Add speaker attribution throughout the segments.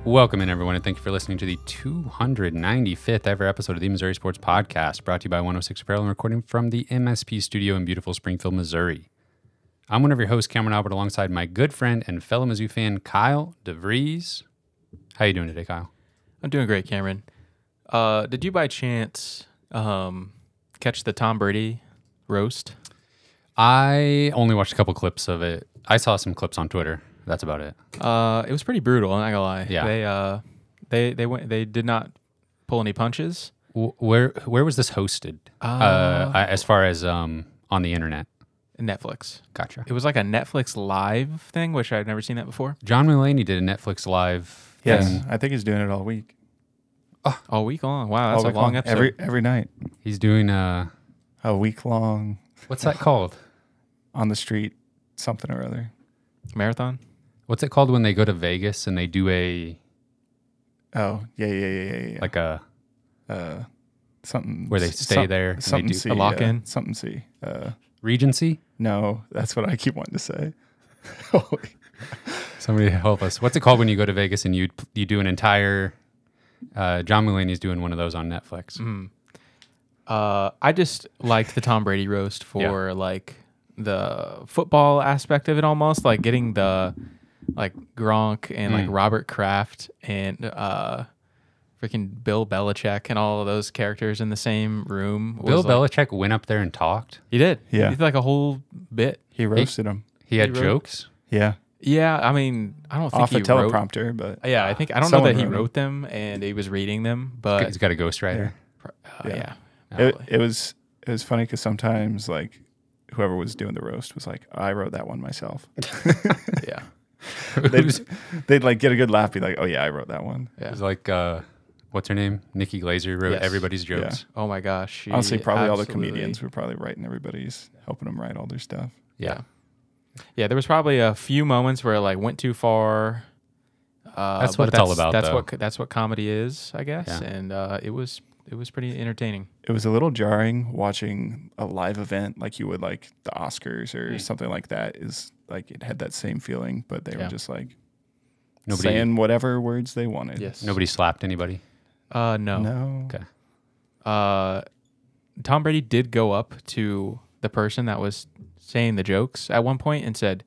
Speaker 1: Welcome in, everyone, and thank you for listening to the 295th ever episode of the Missouri Sports Podcast, brought to you by 106 Apparel and recording from the MSP studio in beautiful Springfield, Missouri. I'm one of your hosts, Cameron Albert, alongside my good friend and fellow Mizzou fan, Kyle DeVries. How you doing today, Kyle?
Speaker 2: I'm doing great, Cameron. Did you by chance catch the Tom Brady roast?
Speaker 1: I only watched a couple clips of it. I saw some clips on Twitter. That's about it.
Speaker 2: It was pretty brutal. I'm not gonna lie.
Speaker 1: Yeah.
Speaker 2: They did not pull any punches.
Speaker 1: Where was this hosted? As far as on the internet.
Speaker 2: Netflix.
Speaker 1: Gotcha.
Speaker 2: It was like a Netflix live thing, which I'd never seen that before.
Speaker 1: John Mulaney did a Netflix live.
Speaker 3: Yes,
Speaker 1: thing.
Speaker 3: I think he's doing it all week.
Speaker 2: All week long. Wow, that's a long episode.
Speaker 3: Every night.
Speaker 1: He's doing
Speaker 3: a week long.
Speaker 1: What's that called?
Speaker 3: On the street, something or other.
Speaker 2: Marathon.
Speaker 1: What's it called when they go to Vegas and they do a?
Speaker 3: Oh yeah.
Speaker 1: Like a
Speaker 3: something
Speaker 1: where they stay there. And
Speaker 3: something
Speaker 1: they do
Speaker 3: C,
Speaker 2: a lock-in.
Speaker 3: Something C.
Speaker 1: Regency.
Speaker 3: No, that's what I keep wanting to say.
Speaker 1: Somebody help us. What's it called when you go to Vegas and you do an entire? John Mulaney's doing one of those on Netflix.
Speaker 2: I just liked the Tom Brady roast for like the football aspect of it, almost like getting the like Gronk and like Robert Kraft and freaking Bill Belichick and all of those characters in the same room.
Speaker 1: Bill Belichick went up there and talked.
Speaker 2: He did.
Speaker 3: Yeah.
Speaker 2: He did like a whole bit.
Speaker 3: He roasted him.
Speaker 1: He had jokes.
Speaker 3: Yeah.
Speaker 2: Yeah, I mean, I don't think
Speaker 3: off
Speaker 2: he
Speaker 3: a teleprompter, but
Speaker 2: yeah, I don't know that he wrote them and he was reading them, but
Speaker 1: He's got a ghostwriter.
Speaker 2: yeah.
Speaker 3: It was funny because sometimes like whoever was doing the roast was like, I wrote that one myself.
Speaker 2: Yeah.
Speaker 3: They'd like get a good laugh, be like, oh yeah, I wrote that one.
Speaker 1: It was like what's her name? Nikki Glaser wrote everybody's jokes.
Speaker 2: Oh my gosh.
Speaker 3: Honestly, probably all the comedians were probably writing helping them write all their stuff.
Speaker 1: Yeah.
Speaker 2: Yeah, there was probably a few moments where it like went too far.
Speaker 1: That's what it's all about.
Speaker 2: That's what comedy is, I guess.
Speaker 1: Yeah.
Speaker 2: And it was pretty entertaining.
Speaker 3: It was a little jarring watching a live event like you would like the Oscars or something like that. Is like it had that same feeling, but they were just like saying whatever words they wanted.
Speaker 2: Yes.
Speaker 1: Nobody slapped anybody.
Speaker 3: No.
Speaker 1: Okay.
Speaker 2: Tom Brady did go up to the person that was saying the jokes at one point and said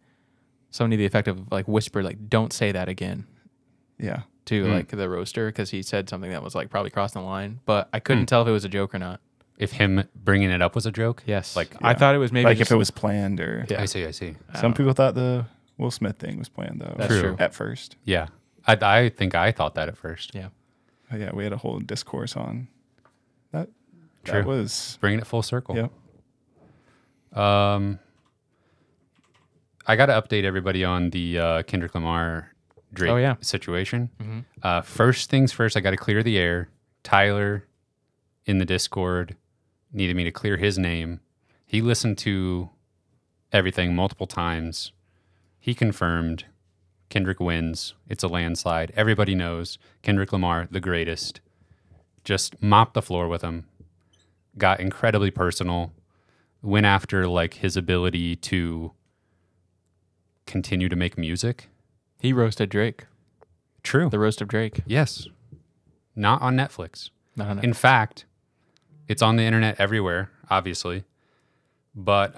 Speaker 2: something to the effect of like whispered like, "Don't say that again."
Speaker 3: Yeah.
Speaker 2: To like the roaster because he said something that was like probably crossing the line, but I couldn't tell if it was a joke or not.
Speaker 1: If him bringing it up was a joke?
Speaker 2: Yes.
Speaker 1: Like
Speaker 2: I thought it was maybe
Speaker 3: like if it was planned or.
Speaker 2: Yeah.
Speaker 1: I see.
Speaker 3: Some people thought the Will Smith thing was planned though.
Speaker 2: That's true.
Speaker 3: At first.
Speaker 1: Yeah. I think I thought that at first.
Speaker 2: Yeah.
Speaker 3: Oh, yeah, we had a whole discourse on that.
Speaker 1: True.
Speaker 3: That was
Speaker 1: Bringing it full circle.
Speaker 3: Yep.
Speaker 1: I got to update everybody on the Kendrick Lamar Drake situation.
Speaker 2: Mm-hmm.
Speaker 1: First things first, I got to clear the air. Tyler in the Discord needed me to clear his name. He listened to everything multiple times. He confirmed Kendrick wins. It's a landslide. Everybody knows Kendrick Lamar, the greatest. Just mopped the floor with him. Got incredibly personal. Went after like his ability to continue to make music.
Speaker 2: He roasted Drake.
Speaker 1: True.
Speaker 2: The roast of Drake.
Speaker 1: Yes. Not on Netflix.
Speaker 2: Not on Netflix.
Speaker 1: In fact, it's on the internet everywhere, obviously. But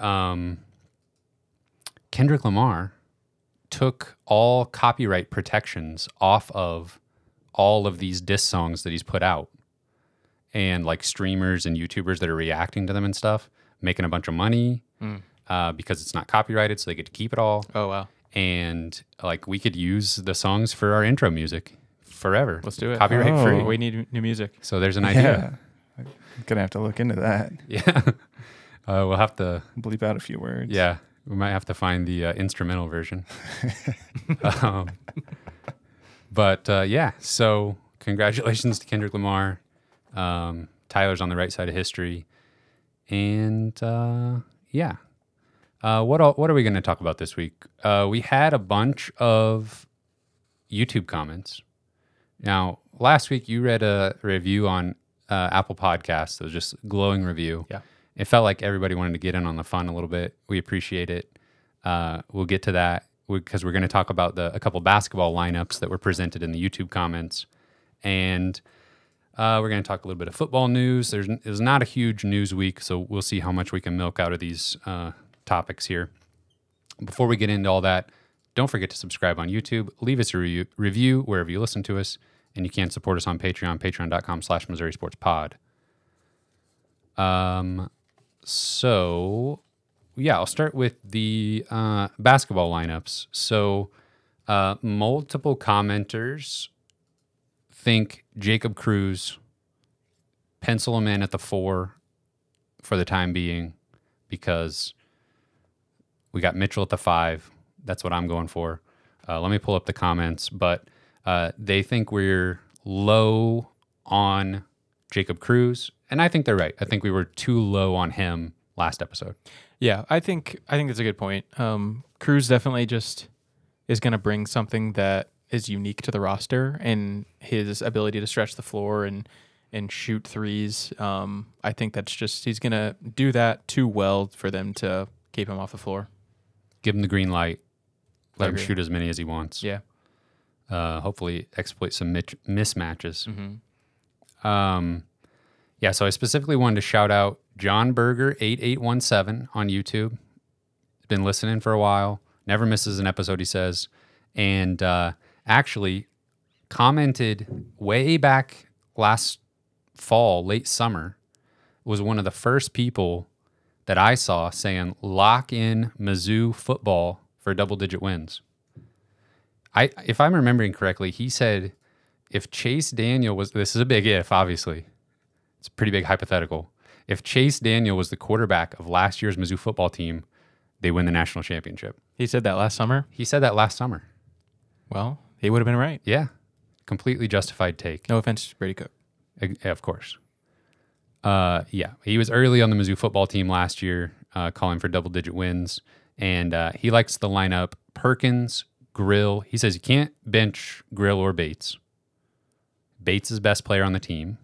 Speaker 1: Kendrick Lamar took all copyright protections off of all of these diss songs that he's put out. And like streamers and YouTubers that are reacting to them and stuff, making a bunch of money because it's not copyrighted, so they get to keep it all.
Speaker 2: Oh, wow.
Speaker 1: And like we could use the songs for our intro music forever.
Speaker 2: Let's do it.
Speaker 1: Copyright free.
Speaker 2: We need new music.
Speaker 1: So there's an idea.
Speaker 3: I'm gonna have to look into that.
Speaker 1: Yeah. We'll have to
Speaker 3: Bleep out a few words.
Speaker 1: Yeah. We might have to find the instrumental version. But yeah, so congratulations to Kendrick Lamar. Tyler's on the right side of history. And yeah. What are we going to talk about this week? We had a bunch of YouTube comments. Now, last week you read a review on Apple Podcasts. It was just a glowing review.
Speaker 2: Yeah.
Speaker 1: It felt like everybody wanted to get in on the fun a little bit. We appreciate it. We'll get to that because we're going to talk about a couple basketball lineups that were presented in the YouTube comments. And we're going to talk a little bit of football news. There's not a huge news week, so we'll see how much we can milk out of these topics here. Before we get into all that, don't forget to subscribe on YouTube. Leave us a review wherever you listen to us. And you can support us on Patreon, patreon.com/Missouri Sports Pod. So, yeah, I'll start with the basketball lineups. So, multiple commenters think Jacob Cruz, pencil him in at the 4 for the time being, because we got Mitchell at the 5. That's what I'm going for. Let me pull up the comments, but they think we're low on Jacob Cruz, and I think they're right. I think we were too low on him last episode.
Speaker 2: Yeah, I think that's a good point. Cruz definitely just is going to bring something that is unique to the roster, and his ability to stretch the floor and shoot threes. I think that's just, he's going to do that too well for them to keep him off the floor.
Speaker 1: Give him the green light. Let him shoot as many as he wants.
Speaker 2: Yeah.
Speaker 1: Hopefully exploit some mismatches.
Speaker 2: Mm-hmm.
Speaker 1: Yeah, so I specifically wanted to shout out John Berger 8817 on YouTube. He's been listening for a while. Never misses an episode, he says. And actually commented way back last fall, late summer, was one of the first people that I saw saying, lock in Mizzou football for double-digit wins. If I'm remembering correctly, he said if Chase Daniel was, this is a big if, obviously. It's a pretty big hypothetical. If Chase Daniel was the quarterback of last year's Mizzou football team, they win the national championship.
Speaker 2: He said that last summer?
Speaker 1: He said that last summer.
Speaker 2: Well, he would have been right.
Speaker 1: Yeah. Completely justified take.
Speaker 2: No offense to Brady Cook.
Speaker 1: Of course. Yeah. He was early on the Mizzou football team last year, calling for double-digit wins. And he likes the lineup Perkins, Grill. He says you can't bench Grill or Bates. Bates is the best player on the team.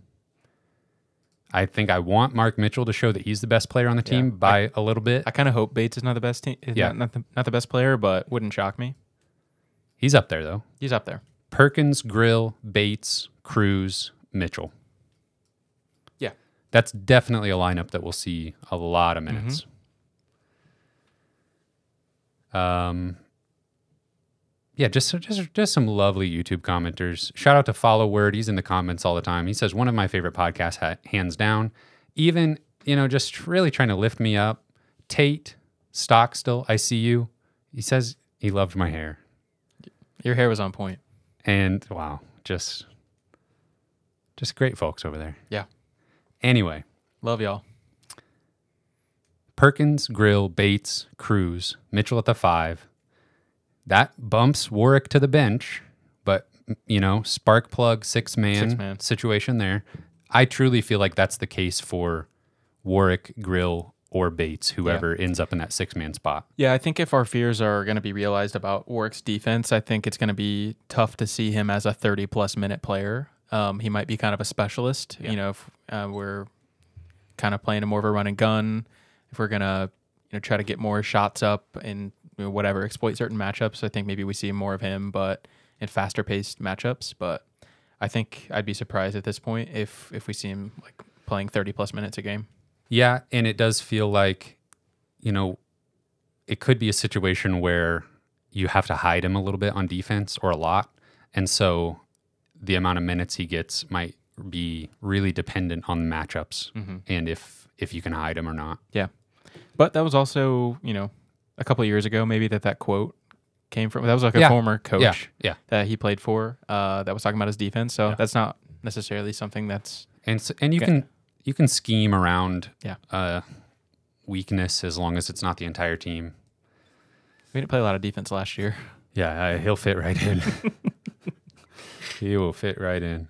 Speaker 1: I think I want Mark Mitchell to show that he's the best player on the team by a little bit.
Speaker 2: I kind of hope Bates is not the best team. Not the best player, but wouldn't shock me.
Speaker 1: He's up there though.
Speaker 2: He's up there.
Speaker 1: Perkins, Grill, Bates, Cruz, Mitchell.
Speaker 2: Yeah,
Speaker 1: that's definitely a lineup that we'll see a lot of minutes. Yeah, just some lovely YouTube commenters. Shout out to Follow Word. He's in the comments all the time. He says, one of my favorite podcasts, hands down. Even, just really trying to lift me up. Tate, Stockstill, I see you. He says he loved my hair.
Speaker 2: Your hair was on point.
Speaker 1: And, wow, just great folks over there.
Speaker 2: Yeah.
Speaker 1: Anyway.
Speaker 2: Love y'all.
Speaker 1: Perkins, Grill, Bates, Cruz, Mitchell at the 5. That bumps Warwick to the bench, but, spark plug, six-man situation there. I truly feel like that's the case for Warwick, Grill, or Bates, whoever ends up in that 6-man spot.
Speaker 2: Yeah, I think if our fears are going to be realized about Warwick's defense, I think it's going to be tough to see him as a 30-plus minute player. He might be kind of a specialist, if we're kind of playing more of a run and gun, if we're going to try to get more shots up and whatever, exploit certain matchups. I think maybe we see more of him, but in faster paced matchups. But I think I'd be surprised at this point if we see him like playing 30+ minutes a game.
Speaker 1: Yeah, and it does feel like, it could be a situation where you have to hide him a little bit on defense or a lot. And so the amount of minutes he gets might be really dependent on the matchups and if you can hide him or not.
Speaker 2: Yeah. But that was also, a couple of years ago, maybe that quote came from. That was like a former coach that he played for that was talking about his defense. So that's not necessarily something that's.
Speaker 1: And you can scheme around weakness as long as it's not the entire team.
Speaker 2: We didn't play a lot of defense last year.
Speaker 1: Yeah, he'll fit right in. He will fit right in.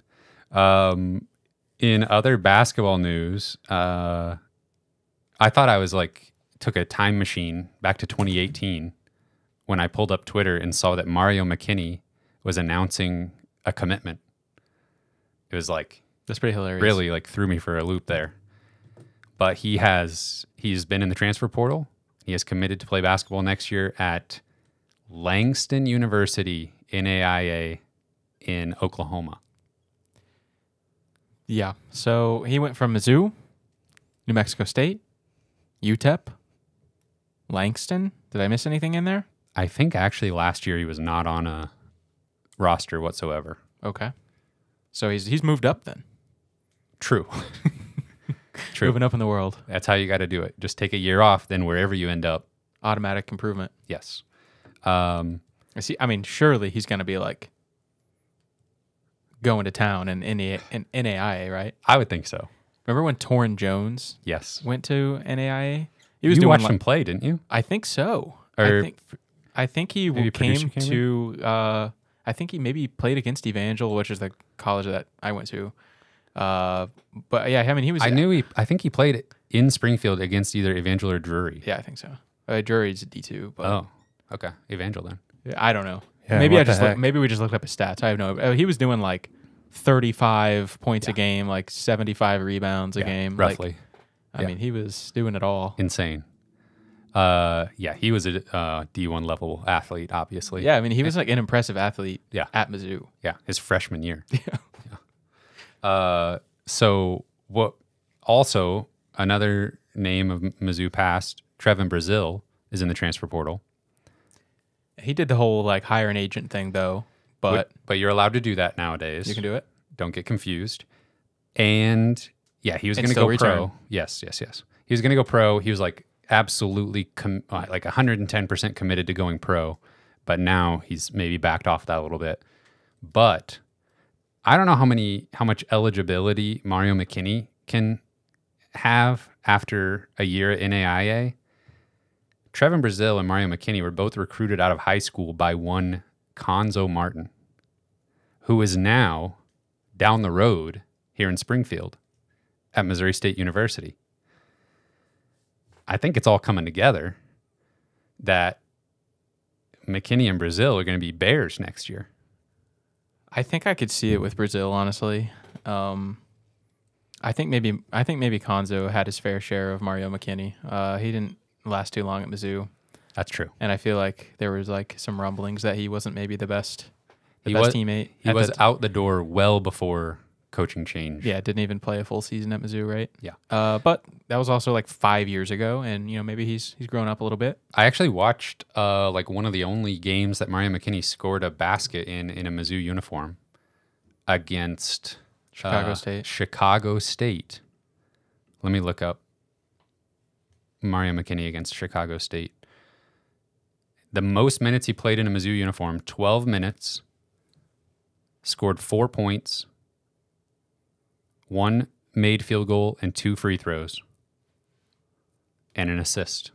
Speaker 1: In other basketball news, I thought I was took a time machine back to 2018 when I pulled up Twitter and saw that Mario McKinney was announcing a commitment. It was
Speaker 2: that's pretty hilarious.
Speaker 1: Really threw me for a loop there. But he's been in the transfer portal. He has committed to play basketball next year at Langston University, NAIA in Oklahoma.
Speaker 2: Yeah. So he went from Mizzou, New Mexico State, UTEP, Langston. Did I miss anything in there?
Speaker 1: I think actually last year he was not on a roster whatsoever.
Speaker 2: Okay. So he's moved up then.
Speaker 1: True. True.
Speaker 2: Moving up in the world.
Speaker 1: That's how you got to do it. Just take a year off, then wherever you end up.
Speaker 2: Automatic improvement.
Speaker 1: Yes.
Speaker 2: Surely he's going to be like going to town in NAIA, right?
Speaker 1: I would think so.
Speaker 2: Remember when Torrin Jones
Speaker 1: Yes.
Speaker 2: went to NAIA? He was
Speaker 1: You
Speaker 2: doing
Speaker 1: watched him play, didn't you?
Speaker 2: I think so.
Speaker 1: Or
Speaker 2: I think he
Speaker 1: maybe
Speaker 2: came
Speaker 1: producer came
Speaker 2: to. I think he maybe played against Evangel, which is the college that I went to. But yeah, I mean, he was.
Speaker 1: I think he played in Springfield against either Evangel or Drury.
Speaker 2: Yeah, I think so. Drury's a D2. But
Speaker 1: Oh, okay. Evangel then.
Speaker 2: I don't know.
Speaker 3: Yeah,
Speaker 2: maybe
Speaker 3: what the heck?
Speaker 2: maybe we just looked up his stats. I have no. He was doing like 35 points a game, like 75 rebounds a game,
Speaker 1: roughly.
Speaker 2: I mean, he was doing it all.
Speaker 1: Insane. He was a D1 level athlete, obviously.
Speaker 2: Yeah, I mean, he was like an impressive athlete.
Speaker 1: Yeah.
Speaker 2: At Mizzou.
Speaker 1: Yeah, his freshman year.
Speaker 2: Yeah.
Speaker 1: So what? Also, another name of Mizzou past, Trevin Brazil, is in the transfer portal.
Speaker 2: He did the whole like hire an agent thing though, but
Speaker 1: you're allowed to do that nowadays.
Speaker 2: you can do it.
Speaker 1: Don't get confused. And yeah, he was
Speaker 2: And
Speaker 1: going to
Speaker 2: still
Speaker 1: go
Speaker 2: return.
Speaker 1: pro. Yes. He was going to go pro. He was like absolutely like 110% committed to going pro, but now he's maybe backed off that a little bit. But I don't know how much eligibility Mario McKinney can have after a year at NAIA. Trevin Brazil and Mario McKinney were both recruited out of high school by one Conzo Martin, who is now down the road here in Springfield at Missouri State University. I think it's all coming together that McKinney and Brazil are going to be Bears next year.
Speaker 2: I think I could see it with Brazil, honestly. I think maybe Konzo had his fair share of Mario McKinney. He didn't last too long at Mizzou.
Speaker 1: That's true.
Speaker 2: And I feel like there was like some rumblings that he wasn't maybe the best teammate.
Speaker 1: He was out the door well before coaching change.
Speaker 2: Yeah, didn't even play a full season at Mizzou, right?
Speaker 1: Yeah.
Speaker 2: But that was also like 5 years ago, and maybe he's grown up a little bit.
Speaker 1: I actually watched like one of the only games that Mario McKinney scored a basket in a Mizzou uniform against Chicago State. Let me look up Mario McKinney against Chicago State. The most minutes he played in a Mizzou uniform, 12 minutes, scored 4 points, 1 made field goal and 2 free throws, and an assist.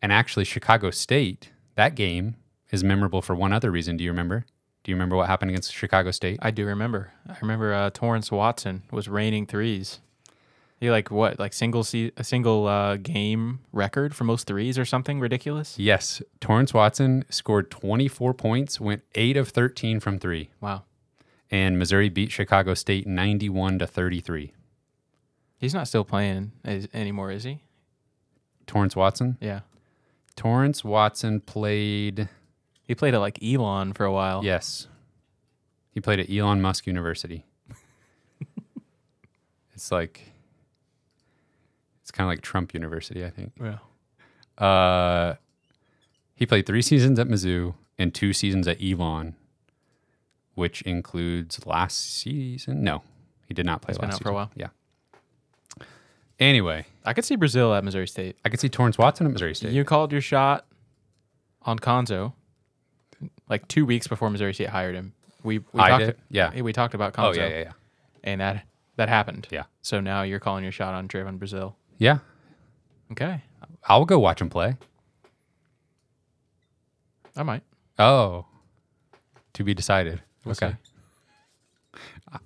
Speaker 1: And actually, Chicago State, that game is memorable for one other reason. Do you remember? Do you remember what happened against Chicago State?
Speaker 2: I do remember. I remember Torrance Watson was raining threes. He a single game record for most threes or something ridiculous?
Speaker 1: Yes. Torrance Watson scored 24 points, went 8 of 13 from 3.
Speaker 2: Wow.
Speaker 1: And Missouri beat Chicago State 91-33.
Speaker 2: He's not still playing anymore, is he?
Speaker 1: Torrance Watson?
Speaker 2: Yeah.
Speaker 1: Torrance Watson played...
Speaker 2: He played at like Elon for a while.
Speaker 1: Yes. He played at Elon Musk University. It's kind of like Trump University, I think.
Speaker 2: Yeah.
Speaker 1: He played 3 seasons at Mizzou and 2 seasons at Elon, which includes last season. No, he did not play
Speaker 2: He's
Speaker 1: last
Speaker 2: been out
Speaker 1: season.
Speaker 2: for a while.
Speaker 1: Yeah. Anyway,
Speaker 2: I could see Brazil at Missouri State.
Speaker 1: I could see Torrance Watson at Missouri State.
Speaker 2: You called your shot on Konzo like 2 weeks before Missouri State hired him. We talked about Konzo.
Speaker 1: Oh, yeah.
Speaker 2: And that happened.
Speaker 1: Yeah.
Speaker 2: So now you're calling your shot on Trevin Brazil.
Speaker 1: Yeah.
Speaker 2: Okay.
Speaker 1: I'll go watch him play.
Speaker 2: I might.
Speaker 1: Oh. To be decided.
Speaker 2: We'll
Speaker 1: okay.
Speaker 2: see.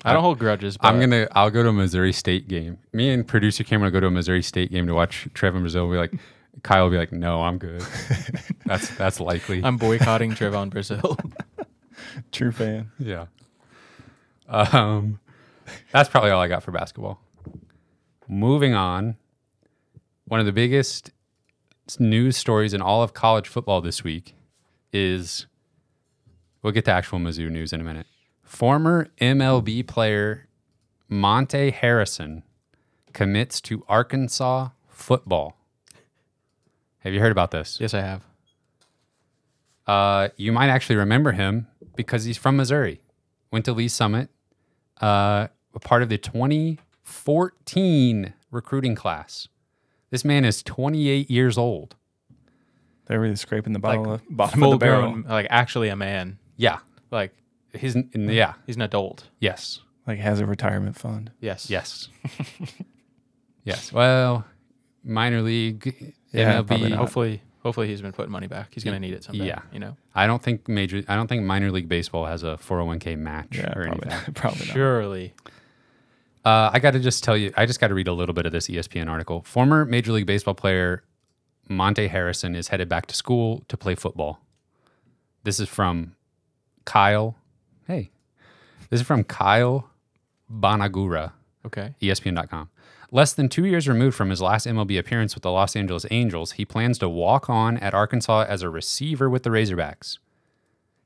Speaker 2: I don't hold grudges. But
Speaker 1: I'll go to a Missouri State game. Me and producer Cameron will go to a Missouri State game to watch Trevin Brazil. We'll be like, Kyle will be like, no, I'm good. That's likely.
Speaker 2: I'm boycotting Trevon Brazil.
Speaker 3: True fan.
Speaker 1: Yeah. That's probably all I got for basketball. Moving on, one of the biggest news stories in all of college football this week is, we'll get to actual Mizzou news in a minute. Former MLB player Monte Harrison commits to Arkansas football. Have you heard about this?
Speaker 2: Yes, I have.
Speaker 1: You might actually remember him because he's from Missouri. Went to Lee Summit, a part of the 2014 recruiting class. This man is 28 years old.
Speaker 3: They're really scraping the bottom of the
Speaker 2: Full
Speaker 3: barrel.
Speaker 2: grown, like actually a man.
Speaker 1: Yeah.
Speaker 2: Like
Speaker 1: He's
Speaker 2: he's an adult.
Speaker 1: Yes.
Speaker 3: Like has a retirement fund.
Speaker 2: Yes.
Speaker 1: Yes. Yes. Well, minor league,
Speaker 3: Yeah, probably
Speaker 1: MLB.
Speaker 3: not.
Speaker 2: Hopefully he's been putting money back. He's gonna need it someday.
Speaker 1: Yeah.
Speaker 2: You know.
Speaker 1: I don't think minor league baseball has a 401k match
Speaker 3: Yeah,
Speaker 1: or
Speaker 3: probably
Speaker 1: anything.
Speaker 3: not. Probably not.
Speaker 2: Surely.
Speaker 1: I got to just tell you, I just got to read a little bit of this ESPN article. Former Major League Baseball player Monte Harrison is headed back to school to play football. This is from Kyle. Hey, this is from Kyle Banagura,
Speaker 2: Okay.
Speaker 1: ESPN.com. Less than 2 years removed from his last MLB appearance with the Los Angeles Angels, he plans to walk on at Arkansas as a receiver with the Razorbacks.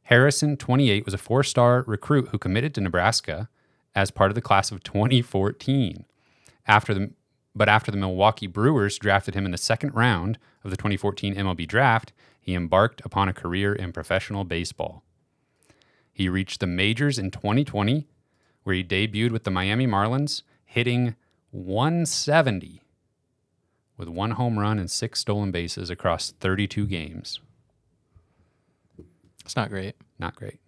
Speaker 1: Harrison, 28, was a four-star recruit who committed to Nebraska as part of the class of 2014. After the Milwaukee Brewers drafted him in the second round of the 2014 MLB draft, he embarked upon a career in professional baseball. He reached the majors in 2020, where he debuted with the Miami Marlins, hitting .170 with 1 home run and 6 stolen bases across 32 games.
Speaker 2: It's not great.
Speaker 1: Not great.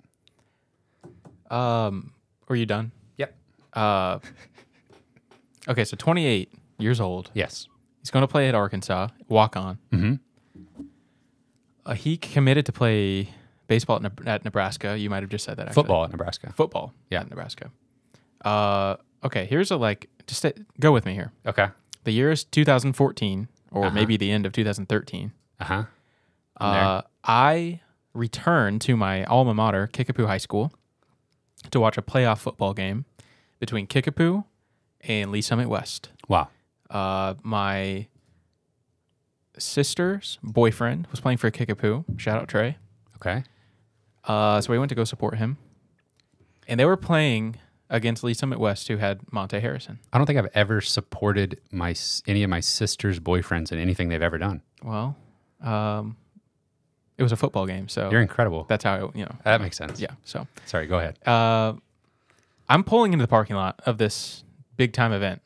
Speaker 2: Were you done?
Speaker 1: Yep.
Speaker 2: Okay, so 28 years old.
Speaker 1: Yes.
Speaker 2: He's going to play at Arkansas. Walk on.
Speaker 1: Mm-hmm.
Speaker 2: He committed to play baseball at Nebraska. You might have just said that. Actually.
Speaker 1: Football at Nebraska.
Speaker 2: Football.
Speaker 1: Yeah.
Speaker 2: At Nebraska. Okay. Here's go with me here.
Speaker 1: Okay.
Speaker 2: The year is 2014, or maybe the end of 2013.
Speaker 1: Uh-huh.
Speaker 2: I returned to my alma mater, Kickapoo High School, to watch a playoff football game between Kickapoo and Lee Summit West.
Speaker 1: Wow.
Speaker 2: My sister's boyfriend was playing for Kickapoo. Shout out Trey.
Speaker 1: Okay.
Speaker 2: So we went to go support him. And they were playing against Lee Summit West, who had Monte Harrison.
Speaker 1: I don't think I've ever supported any of my sister's boyfriends in anything they've ever done.
Speaker 2: Well, it was a football game, so
Speaker 1: You're incredible.
Speaker 2: that's how
Speaker 1: That makes sense.
Speaker 2: yeah. So
Speaker 1: Sorry, go ahead.
Speaker 2: I'm pulling into the parking lot of this big time event.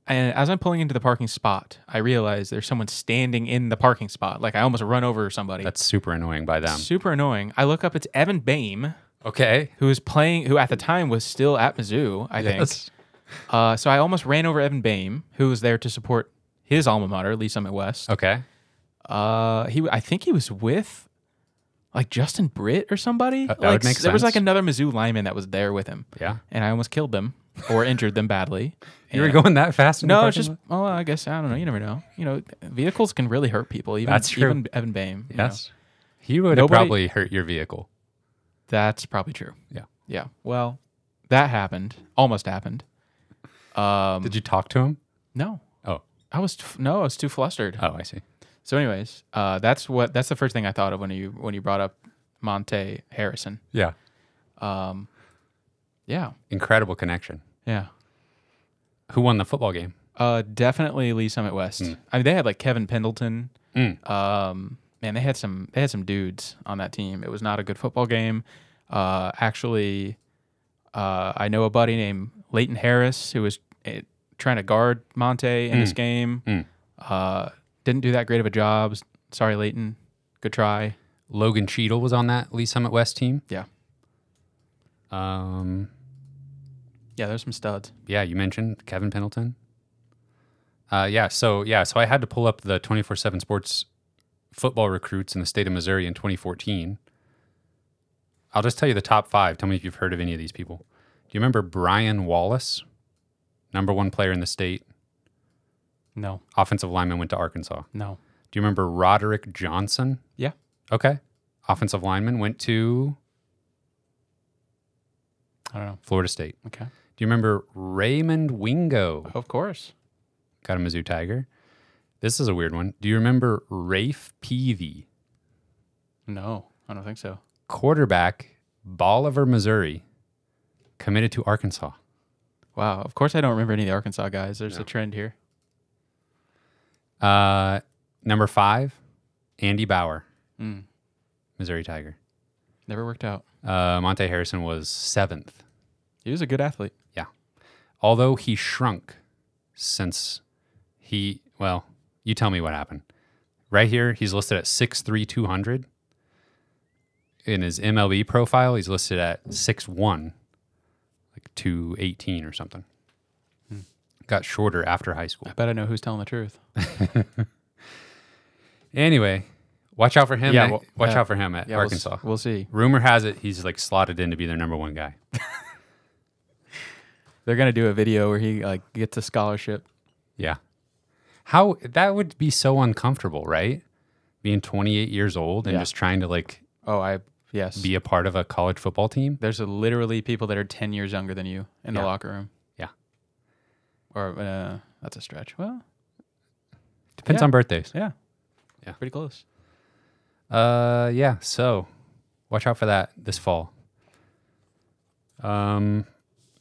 Speaker 2: And as I'm pulling into the parking spot, I realize there's someone standing in the parking spot. Like I almost run over somebody.
Speaker 1: That's super annoying by them.
Speaker 2: Super annoying. I look up, it's Evan Boehm,
Speaker 1: Okay.
Speaker 2: who at the time was still at Mizzou, I think. So I almost ran over Evan Boehm, who was there to support his alma mater, Lee Summit West.
Speaker 1: Okay.
Speaker 2: I think he was with like Justin Britt or somebody.
Speaker 1: That would make
Speaker 2: There was like
Speaker 1: sense.
Speaker 2: another Mizzou lineman that was there with him.
Speaker 1: Yeah.
Speaker 2: And I almost killed them or injured them badly.
Speaker 1: You were
Speaker 2: And-
Speaker 1: going that fast? In the
Speaker 2: No, it's
Speaker 1: parking
Speaker 2: just
Speaker 1: lot?
Speaker 2: I guess I don't know. You never know. Vehicles can really hurt people. Even
Speaker 1: That's true.
Speaker 2: Even Evan Boehm.
Speaker 1: Yes. He would have
Speaker 2: Nobody-
Speaker 1: probably hurt your vehicle.
Speaker 2: That's probably true.
Speaker 1: Yeah.
Speaker 2: Yeah. Well, that happened. Almost happened.
Speaker 1: Did you talk to him?
Speaker 2: No.
Speaker 1: Oh.
Speaker 2: I was too flustered.
Speaker 1: Oh, I see.
Speaker 2: So, anyways, that's the first thing I thought of when you brought up Monte Harrison.
Speaker 1: Yeah.
Speaker 2: Yeah.
Speaker 1: Incredible connection.
Speaker 2: Yeah.
Speaker 1: Who won the football game?
Speaker 2: Definitely Lee Summit West. I mean, they had like Kevin Pendleton. Man, they had some dudes on that team. It was not a good football game. Actually, I know a buddy named Leighton Harris who was trying to guard Monte in this game. Didn't do that great of a job. Sorry, Leighton. Good try.
Speaker 1: Logan Cheadle was on that Lee Summit West team.
Speaker 2: Yeah. Yeah, there's some studs.
Speaker 1: Yeah, you mentioned Kevin Pendleton. So I had to pull up the 24/7 Sports football recruits in the state of Missouri in 2014. I'll just tell you the top 5. Tell me if you've heard of any of these people. Do you remember Brian Wallace, number 1 player in the state?
Speaker 2: No.
Speaker 1: Offensive lineman, went to Arkansas.
Speaker 2: No.
Speaker 1: Do you remember Roderick Johnson?
Speaker 2: Yeah.
Speaker 1: Okay. Offensive lineman, went to
Speaker 2: I don't know.
Speaker 1: Florida State.
Speaker 2: Okay.
Speaker 1: Do you remember Raymond Wingo?
Speaker 2: Of course.
Speaker 1: Got a Mizzou Tiger. This is a weird one. Do you remember Rafe Peavy?
Speaker 2: No, I don't think so.
Speaker 1: Quarterback, Bolivar, Missouri, committed to Arkansas.
Speaker 2: Wow. Of course I don't remember any of the Arkansas guys. There's a trend here.
Speaker 1: Number 5, Andy Bauer, Missouri Tiger.
Speaker 2: Never worked out.
Speaker 1: Monte Harrison was 7th.
Speaker 2: He was a good athlete.
Speaker 1: Yeah. Although he shrunk since well, you tell me what happened. Right here, he's listed at 6'3", 200. In his MLB profile, he's listed at 6'1", like 218 or something. Got shorter after high school.
Speaker 2: I bet I know who's telling the truth.
Speaker 1: Anyway, watch out for him.
Speaker 2: Yeah,
Speaker 1: watch out for him at Arkansas.
Speaker 2: We'll see.
Speaker 1: Rumor has it he's like slotted in to be their number 1 guy.
Speaker 2: They're gonna do a video where he like gets a scholarship.
Speaker 1: Yeah. How that would be so uncomfortable, right? Being 28 years old and just trying to like be a part of a college football team.
Speaker 2: There's literally people that are 10 years younger than you in the locker room.
Speaker 1: Yeah.
Speaker 2: Or that's a stretch. Well,
Speaker 1: depends on birthdays.
Speaker 2: Yeah.
Speaker 1: Yeah.
Speaker 2: Pretty close.
Speaker 1: Yeah. So watch out for that this fall.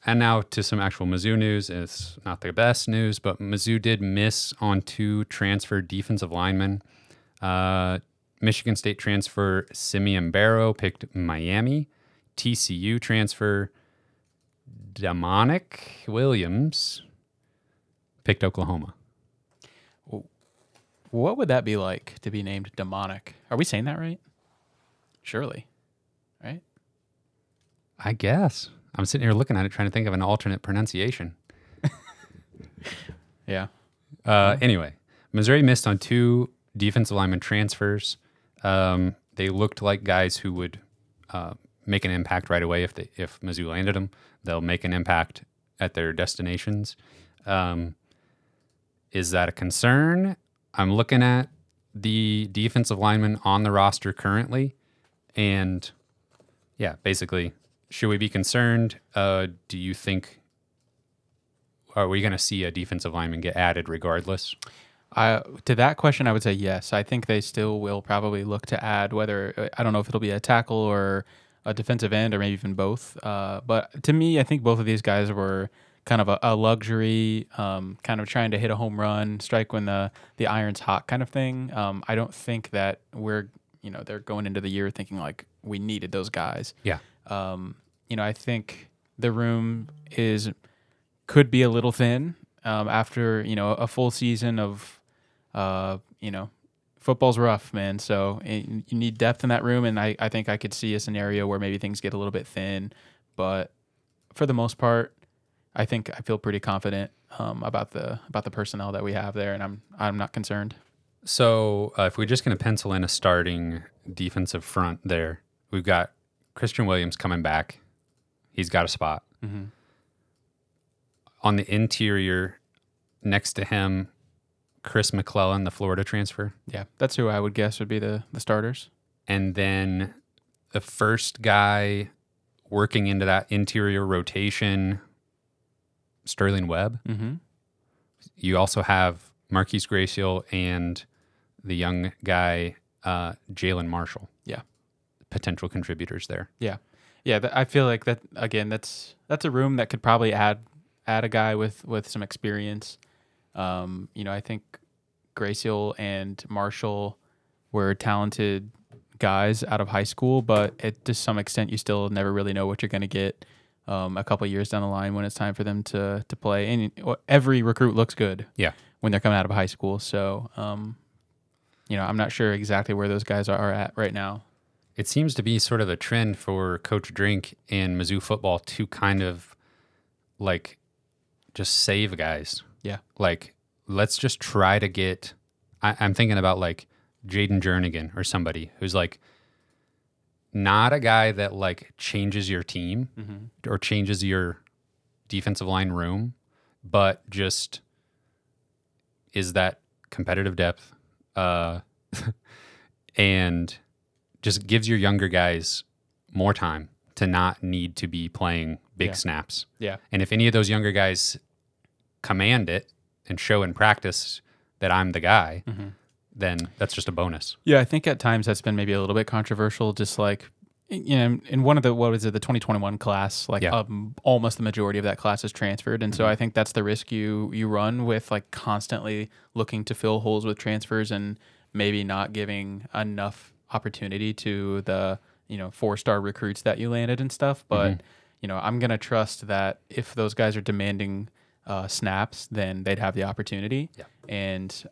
Speaker 1: And now to some actual Mizzou news. It's not the best news, but Mizzou did miss on 2 transfer defensive linemen. Michigan State transfer Simeon Barrow picked Miami. TCU transfer Demonic Williams picked Oklahoma.
Speaker 2: What would that be like to be named Demonic? Are we saying that right? Surely. Right?
Speaker 1: I guess. I'm sitting here looking at it, trying to think of an alternate pronunciation.
Speaker 2: Yeah.
Speaker 1: Anyway, Missouri missed on 2 defensive lineman transfers. They looked like guys who would make an impact right away if Mizzou landed them. They'll make an impact at their destinations. Is that a concern? I'm looking at the defensive linemen on the roster currently, and yeah, basically, should we be concerned? Do you think, are we going to see a defensive lineman get added regardless?
Speaker 2: To that question, I would say yes. I think they still will probably look to add, whether, I don't know if it'll be a tackle or a defensive end or maybe even both. But to me, I think both of these guys were kind of a luxury, kind of trying to hit a home run, strike when the iron's hot kind of thing. I don't think that they're going into the year thinking like we needed those guys.
Speaker 1: Yeah.
Speaker 2: I think the room could be a little thin after, a full season of, football's rough, man. So you need depth in that room. And I think I could see a scenario where maybe things get a little bit thin, but for the most part, I think I feel pretty confident about the personnel that we have there, and I'm not concerned.
Speaker 1: So if we're just going to pencil in a starting defensive front there, we've got Christian Williams coming back. He's got a spot.
Speaker 2: Mm-hmm.
Speaker 1: On the interior, next to him, Chris McClellan, the Florida transfer.
Speaker 2: Yeah, that's who I would guess would be the starters.
Speaker 1: And then the first guy working into that interior rotation, Sterling Webb.
Speaker 2: Mm-hmm.
Speaker 1: You also have Marquise Graciel and the young guy, Jalen Marshall.
Speaker 2: Yeah.
Speaker 1: Potential contributors there.
Speaker 2: Yeah. Yeah, I feel like that, again, that's a room that could probably add a guy with some experience. I think Graciel and Marshall were talented guys out of high school, but to some extent, you still never really know what you're going to get a couple of years down the line when it's time for them to play. And every recruit looks good when they're coming out of high school. So, I'm not sure exactly where those guys are at right now.
Speaker 1: It seems to be sort of a trend for Coach Drink and Mizzou football to kind of like just save guys.
Speaker 2: Yeah.
Speaker 1: Like, let's just try to get, I'm thinking about like Jaden Jernigan or somebody who's like not a guy that like changes your team or changes your defensive line room, but just is that competitive depth and just gives your younger guys more time to not need to be playing big snaps.
Speaker 2: Yeah.
Speaker 1: And if any of those younger guys command it and show in practice that I'm the guy, then that's just a bonus.
Speaker 2: Yeah, I think at times that's been maybe a little bit controversial. Just like, in one of the, what was it, the 2021 class, like almost the majority of that class is transferred. And so I think that's the risk you run with like constantly looking to fill holes with transfers and maybe not giving enough opportunity to the, 4-star recruits that you landed and stuff. But, I'm going to trust that if those guys are demanding snaps, then they'd have the opportunity. Yeah. And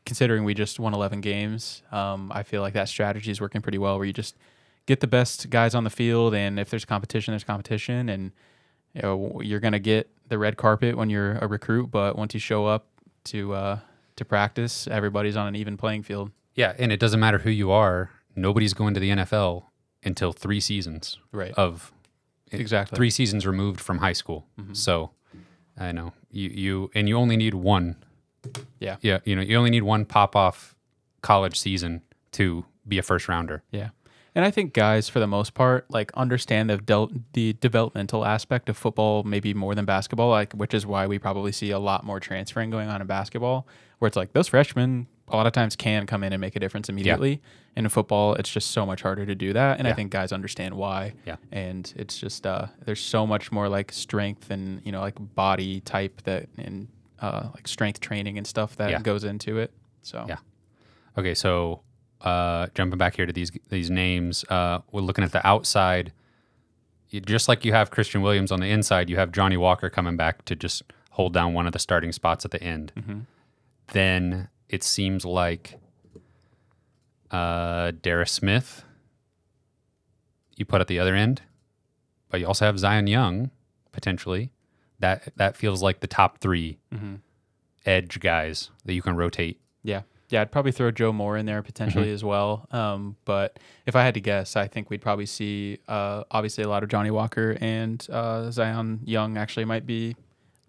Speaker 2: considering we just won 11 games, I feel like that strategy is working pretty well, where you just get the best guys on the field, and if there's competition, there's competition, and you're going to get the red carpet when you're a recruit, but once you show up to practice, everybody's on an even playing field.
Speaker 1: Yeah, and it doesn't matter who you are. Nobody's going to the NFL until 3 seasons of
Speaker 2: exactly
Speaker 1: 3 seasons removed from high school. So I know you only need one. Yeah. You only need one pop-off college season to be a first rounder.
Speaker 2: Yeah. And I think guys, for the most part, like understand the developmental aspect of football maybe more than basketball, like, which is why we probably see a lot more transferring going on in basketball, where it's like those freshmen a lot of times can come in and make a difference immediately. Yeah. And in football, it's just so much harder to do that. And I think guys understand why. Yeah. And it's just there's so much more like strength and, like body type that and like strength training and stuff that goes into it. So
Speaker 1: Okay, so jumping back here to these names, we're looking at the outside. Just like you have Christian Williams on the inside, you have Johnny Walker coming back to just hold down one of the starting spots at the end. Then it seems like Darius Smith you put at the other end, but you also have Zion Young potentially. That feels like the top 3 edge guys that you can rotate.
Speaker 2: Yeah, I'd probably throw Joe Moore in there potentially as well. But if I had to guess, I think we'd probably see obviously a lot of Johnny Walker, and Zion Young actually might be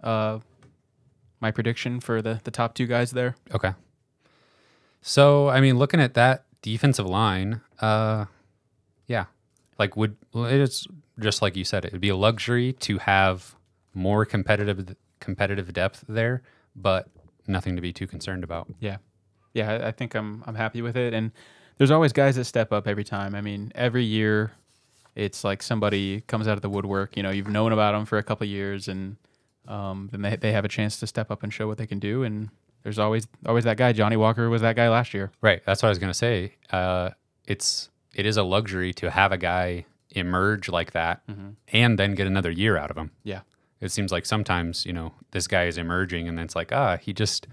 Speaker 2: my prediction for the top 2 guys there.
Speaker 1: Okay. So, I mean, looking at that defensive line, it's just like you said, it would be a luxury to have more competitive depth there, but nothing to be too concerned about.
Speaker 2: Yeah, I think I'm happy with it, and there's always guys that step up every time. I mean, every year, it's like somebody comes out of the woodwork. You've known about them for a couple of years, and then they have a chance to step up and show what they can do. And there's always that guy. Johnny Walker was that guy last year.
Speaker 1: Right. That's what I was going to say. It is a luxury to have a guy emerge like that and then get another year out of him.
Speaker 2: Yeah.
Speaker 1: It seems like sometimes, this guy is emerging and then it's like, he just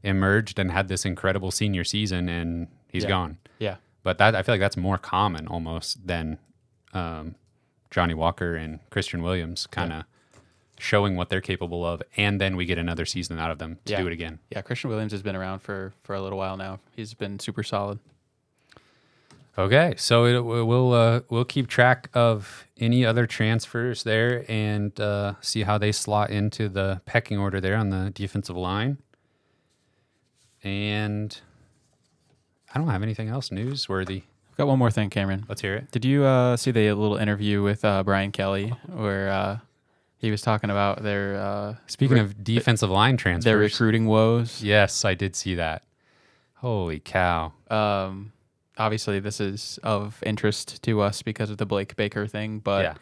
Speaker 1: emerged and had this incredible senior season and he's gone.
Speaker 2: Yeah.
Speaker 1: But I feel like that's more common almost than Johnny Walker and Christian Williams kind of showing what they're capable of, and then we get another season out of them to do it again.
Speaker 2: Yeah, Christian Williams has been around for a little while now. He's been super solid.
Speaker 1: Okay, so we'll keep track of any other transfers there and see how they slot into the pecking order there on the defensive line. And I don't have anything else newsworthy.
Speaker 2: I've got one more thing, Cameron.
Speaker 1: Let's hear it.
Speaker 2: Did you see the little interview with Brian Kelly where he was talking about their
Speaker 1: speaking of defensive line transfers,
Speaker 2: their recruiting woes?
Speaker 1: Yes, I did see that. Holy cow.
Speaker 2: Obviously, this is of interest to us because of the Blake Baker thing, but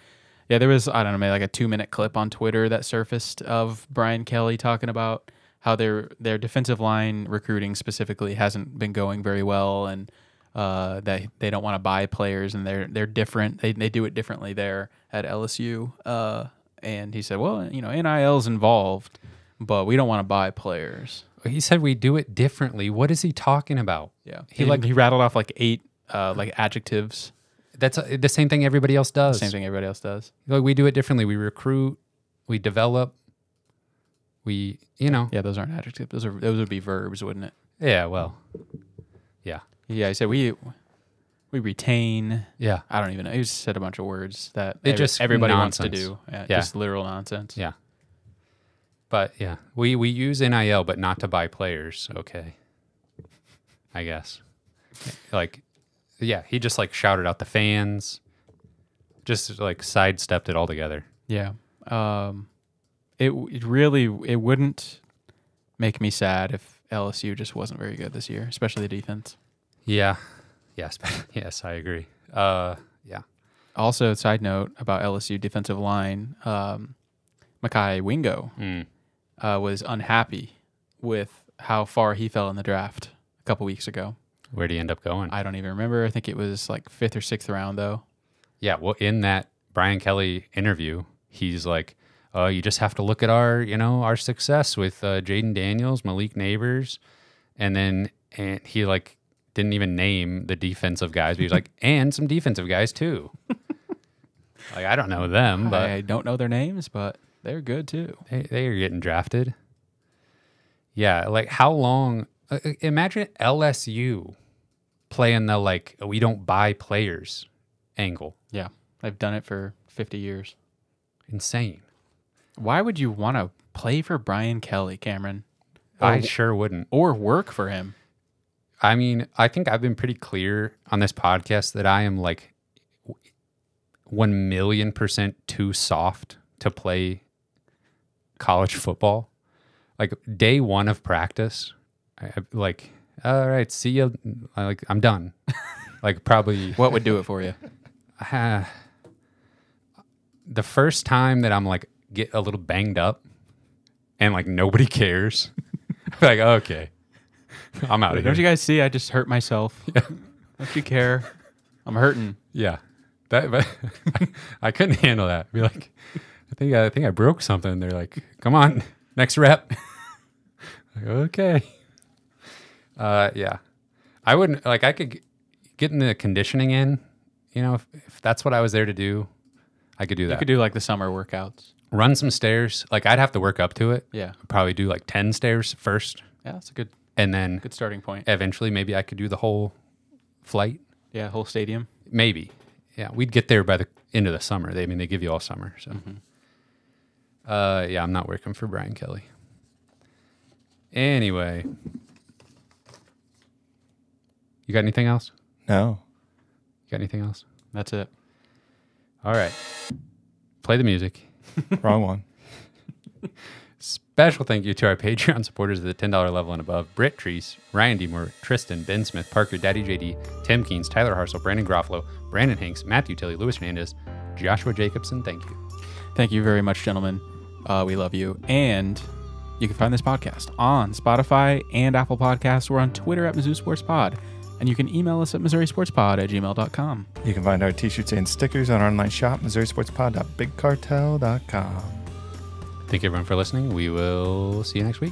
Speaker 2: there was, I don't know, maybe like a 2-minute clip on Twitter that surfaced of Brian Kelly talking about how their defensive line recruiting specifically hasn't been going very well, and that they don't want to buy players, and they're different. They do it differently there at LSU. And he said, well, NIL's involved, but we don't want to buy players.
Speaker 1: He said we do it differently. What is he talking about?
Speaker 2: Yeah, he rattled off like 8 adjectives.
Speaker 1: That's the same thing everybody else does.
Speaker 2: Same thing everybody else does.
Speaker 1: Like, we do it differently. We recruit, we develop,
Speaker 2: Yeah, those aren't adjectives. Those would be verbs, wouldn't it?
Speaker 1: Yeah. Well. Yeah.
Speaker 2: Yeah. He said we retain.
Speaker 1: Yeah.
Speaker 2: I don't even know. He just said a bunch of words that
Speaker 1: everybody
Speaker 2: wants to do. Yeah. Just literal nonsense.
Speaker 1: Yeah. But yeah, we use NIL, but not to buy players. Okay. I guess. He just shouted out the fans, just sidestepped it altogether.
Speaker 2: Yeah. It wouldn't make me sad if LSU just wasn't very good this year, especially the defense.
Speaker 1: Yeah. Yes. Yes, I agree. Yeah.
Speaker 2: Also, side note about LSU defensive line, Mekhi Wingo was unhappy with how far he fell in the draft a couple weeks ago.
Speaker 1: Where'd he end up going?
Speaker 2: I don't even remember. I think it was like 5th or 6th round, though.
Speaker 1: Yeah, well, in that Brian Kelly interview, he's like, you just have to look at our success with Jaden Daniels, Malik Neighbors, and he like didn't even name the defensive guys, but he's like, and some defensive guys too. Like, I don't know them, but
Speaker 2: I don't know their names, but they're good too.
Speaker 1: They are getting drafted. Yeah, like how long? Imagine LSU playing the like we don't buy players angle.
Speaker 2: Yeah, I've done it for 50 years.
Speaker 1: Insane.
Speaker 2: Why would you want to play for Brian Kelly, Cameron?
Speaker 1: I sure wouldn't.
Speaker 2: Or work for him.
Speaker 1: I mean, I think I've been pretty clear on this podcast that I am like 1,000,000% too soft to play college football. Like day one of practice, I'm like, all right, see you. I'm done. Like probably.
Speaker 2: What would do it for you?
Speaker 1: The first time that I'm like get a little banged up and like nobody cares. Like, okay, I'm out of here.
Speaker 2: Don't you guys see? I just hurt myself. Yeah. Don't you care? I'm hurting.
Speaker 1: Yeah. But I couldn't handle that. Be like, I think I broke something. They're like, come on, next rep. Like, okay. Yeah. I wouldn't like. I could get in the conditioning in. You know, if that's what I was there to do, I could do that.
Speaker 2: You could do like the summer workouts.
Speaker 1: Run some stairs. Like I'd have to work up to it.
Speaker 2: Yeah.
Speaker 1: I'd probably do like 10 stairs first.
Speaker 2: Yeah, that's a good.
Speaker 1: And then
Speaker 2: good starting point.
Speaker 1: Eventually, maybe I could do the whole flight.
Speaker 2: Yeah, whole stadium.
Speaker 1: Maybe. Yeah, we'd get there by the end of the summer. They give you all summer. So, yeah, I'm not working for Brian Kelly. Anyway, you got anything else?
Speaker 3: No.
Speaker 1: You got anything else?
Speaker 2: That's it.
Speaker 1: All right. Play the music.
Speaker 3: Wrong one.
Speaker 1: Special thank you to our Patreon supporters at the $10 level and above: Britt Treese, Ryan Demore, Tristan, Ben Smith, Parker, Daddy JD, Tim Keens, Tyler Harsel, Brandon Groffalo, Brandon Hanks, Matthew Tilley, Louis Hernandez, Joshua Jacobson. Thank you.
Speaker 2: Thank you very much, gentlemen. We love you. And you can find this podcast on Spotify and Apple Podcasts. We're on Twitter at Mizzou Sports Pod. And you can email us at MissouriSportsPod@gmail.com.
Speaker 3: You can find our t-shirts and stickers on our online shop, MissouriSportsPod.BigCartel.com.
Speaker 1: Thank you, everyone, for listening. We will see you next week.